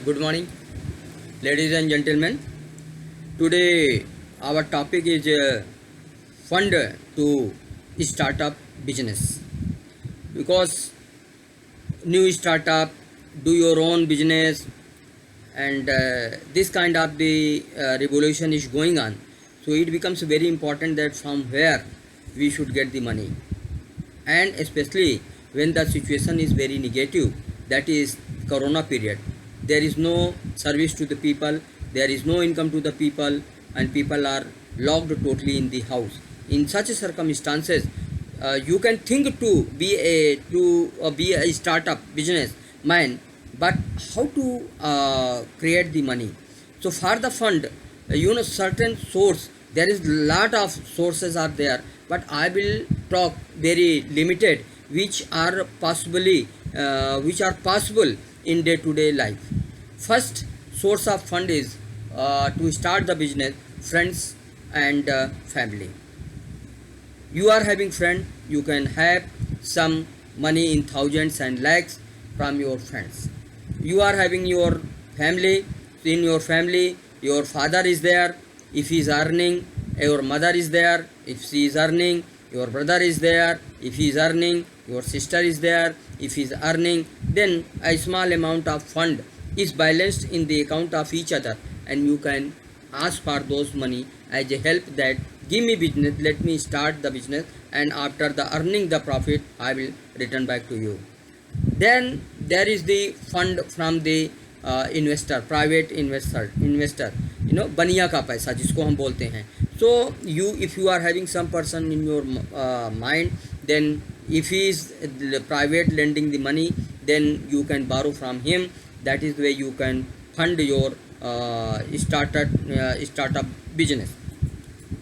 Good morning, ladies and gentlemen. Today, our topic is fund to start up business. Because new startup, do your own business, and this kind of the revolution is going on. So it becomes very important that from where we should get the money, and especially when the situation is very negative, that is corona period. There is no service to the people, there is no income to the people, and people are locked totally in the house. In such circumstances, you can think to be a startup business man, but how to create the money? So for the fund, certain source, there is lot of sources are there, but I will talk very limited, which are possible in day to day life. First source of fund is to start the business, friends and family. You are having friend, you can have some money in thousands and lakhs from your friends. You are having your family, in your family your father is there, if he is earning, your mother is there, if she is earning, your brother is there, if he is earning, your sister is there, if he is earning, then a small amount of fund is balanced in the account of each other, and you can ask for those money as a help, that give me business, let me start the business, and after the earning the profit I will return back to you. Then there is the fund from the investor, private investor, बनिया का पैसा जिसको हम बोलते हैं. So you, if you are having some person in your mind, then if he is private lending the money, then you can borrow from him. That is the way you can fund your startup business.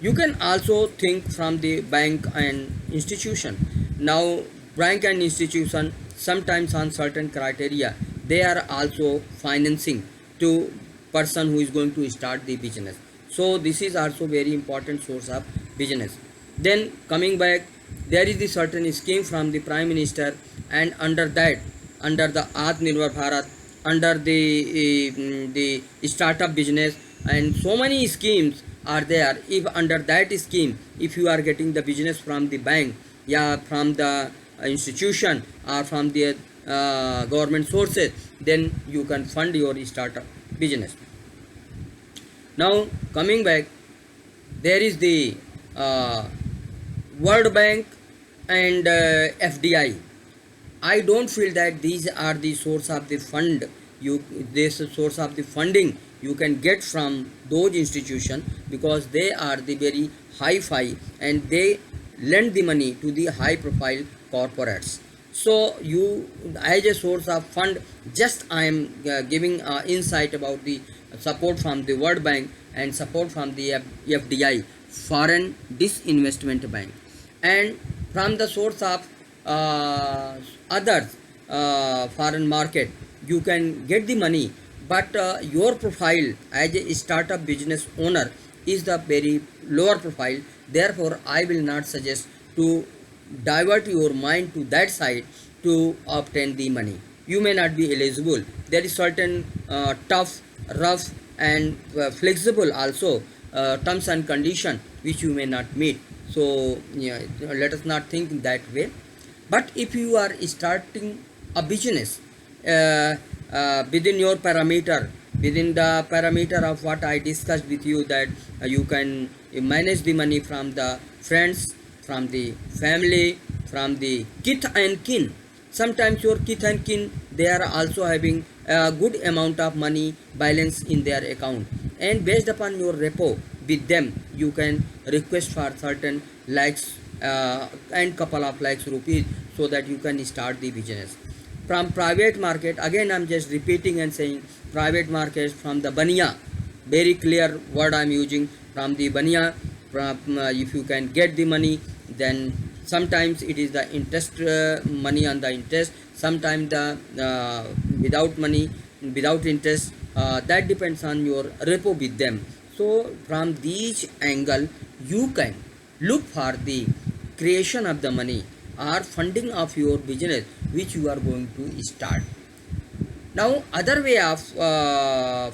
You can also think from the bank and institution. Now bank and institution, sometimes on certain criteria, they are also financing to person who is going to start the business. So this is also very important source of business. Then coming back, there is the certain scheme from the Prime Minister, and under that, under the Atmanirbhar Bharat, under the startup business, and so many schemes are there. If under that scheme, if you are getting the business from the bank, yeah, from the institution, or from the government sources, then you can fund your startup business. Now coming back, there is the World Bank and FDI. I don't feel that these are the source of the fund. This source of the funding you can get from those institutions, because they are the very high-fi, and they lend the money to the high-profile corporates. So you, as a source of fund, just I am giving insight about the support from the World Bank and support from the FDI, Foreign Disinvestment Bank, and from the source of others, foreign market, you can get the money, but your profile as a startup business owner is the very lower profile. Therefore I will not suggest to divert your mind to that side to obtain the money. You may not be eligible. There is certain tough, rough and flexible also terms and condition which you may not meet. So yeah, let us not think that way. But if you are starting a business within your parameter, within the parameter of what I discussed with you, that you can manage the money from the friends, from the family, from the kith and kin. Sometimes your kith and kin, they are also having a good amount of money balance in their account, and based upon your repo with them, you can request for certain lakhs and couple of lakhs rupees, so that you can start the business. From private market, again I am just repeating and saying, private market from the baniya, very clear word I am using, from the baniya. If you can get the money, then sometimes it is the interest, money on the interest, sometimes the without money, without interest, that depends on your repo with them. So from these angle, you can look for the creation of the money or funding of your business which you are going to start. Now other way of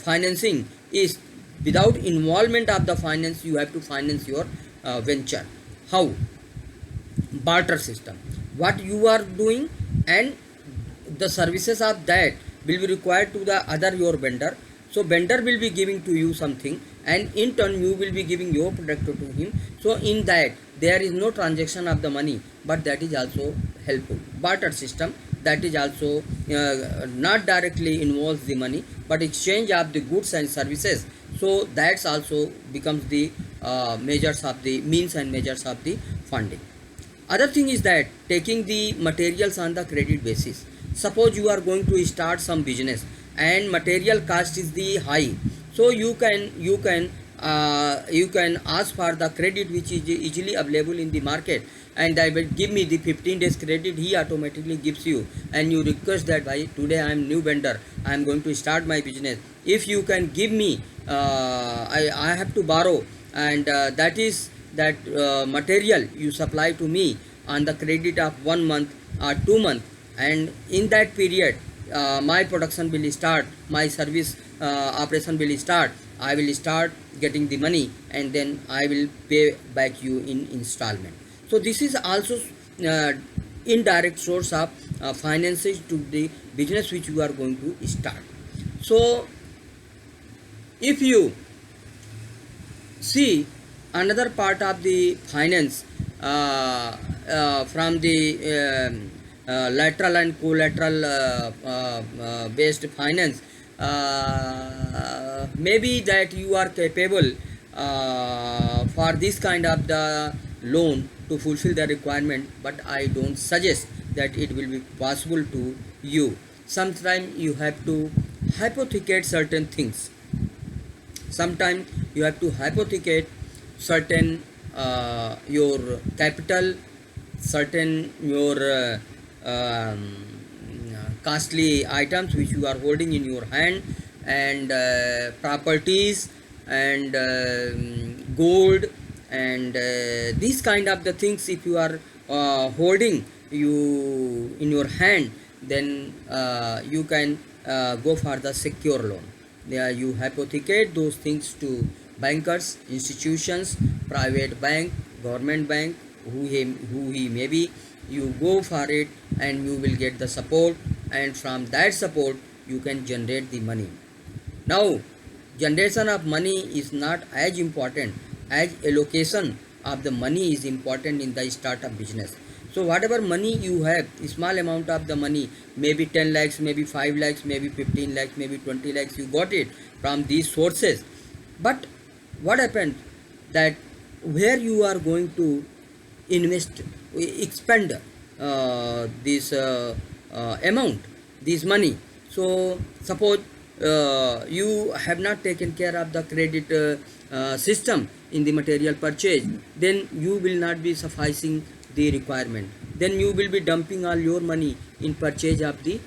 financing is without involvement of the finance. You have to finance your venture. How? Barter system. What you are doing and the services of that will be required to the other your vendor. So vendor will be giving to you something, and in turn you will be giving your product to him. So in that there is no transaction of the money, but that is also helpful. Barter system, that is also not directly involves the money, but exchange of the goods and services. So that's also becomes the measures of the means and measures of the funding. Other thing is that taking the materials on the credit basis. Suppose you are going to start some business and material cost is the high, so you can ask for the credit which is easily available in the market, and I will give me the 15 days credit. He automatically gives you, and you request that by today I am new vendor, I am going to start my business. If you can give me, I have to borrow, and that is that material you supply to me on the credit of 1 month or 2 months, and in that period my production will start, my service operation will start. I will start getting the money, and then I will pay back you in installment. So this is also uh, indirect source of finances to the business which you are going to start. So if you see another part of the finance from the lateral and collateral based finance, maybe that you are capable for this kind of the loan to fulfill the requirement, but I don't suggest that it will be possible to you. Sometimes you have to hypothecate certain things. Sometimes you have to hypothecate certain your capital, certain your costly items which you are holding in your hand, and properties, and gold, and these kind of the things if you are holding you in your hand, then you can go for the secure loan. There you hypothecate those things to bankers, institutions, private bank, government bank, who he may be. You go for it, and you will get the support, and from that support you can generate the money. Now generation of money is not as important as allocation of the money is important in the startup business. So whatever money you have, small amount of the money, maybe 10 lakhs, maybe 5 lakhs, maybe 15 lakhs, maybe 20 lakhs, you got it from these sources. But what happened that where you are going to invest, expend this amount, this money. So suppose you have not taken care of the credit system in the material purchase, then you will not be sufficing the requirement. Then you will be dumping all your money in purchase of the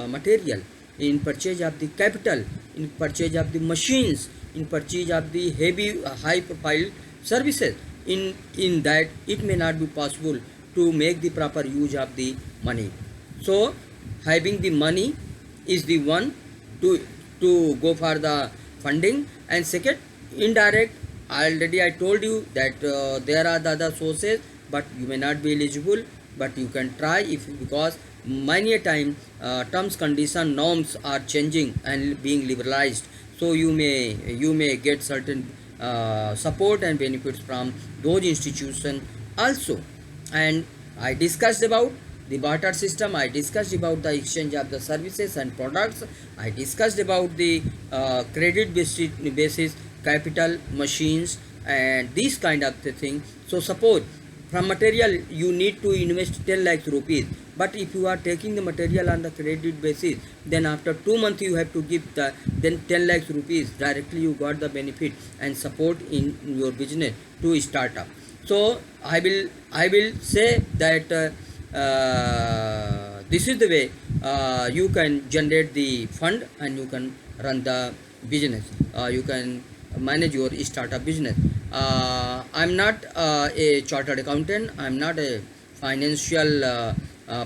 material, in purchase of the capital, in purchase of the machines, in purchase of the heavy high profile services. In that it may not be possible to make the proper use of the money. So having the money is the one to go for the funding. And second, indirect, already I told you that there are the other sources, but you may not be eligible, but you can try, if because many a time terms, condition, norms are changing and being liberalized. So you may get certain support and benefits from those institutions also. And I discussed about the barter system, I discussed about the exchange of the services and products, I discussed about the credit basis capital, machines, and these kind of the thing. So suppose from material you need to invest 10 lakhs rupees, but if you are taking the material on the credit basis, then after 2 months you have to give the then 10 lakhs rupees directly. You got the benefit and support in your business to start up. So I will say that this is the way you can generate the fund, and you can run the business. You can manage your startup business. I'm not a chartered accountant, I'm not a financial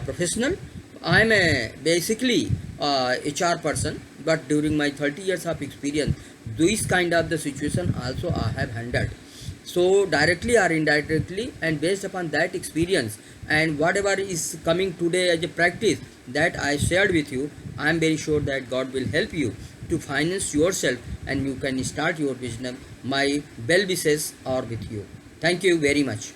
professional, I'm a basically HR person, but during my 30 years of experience, this kind of the situation also I have handled. So directly or indirectly, and based upon that experience and whatever is coming today as a practice that I shared with you, I am very sure that God will help you to finance yourself and you can start your business. My well wishes are with you. Thank you very much.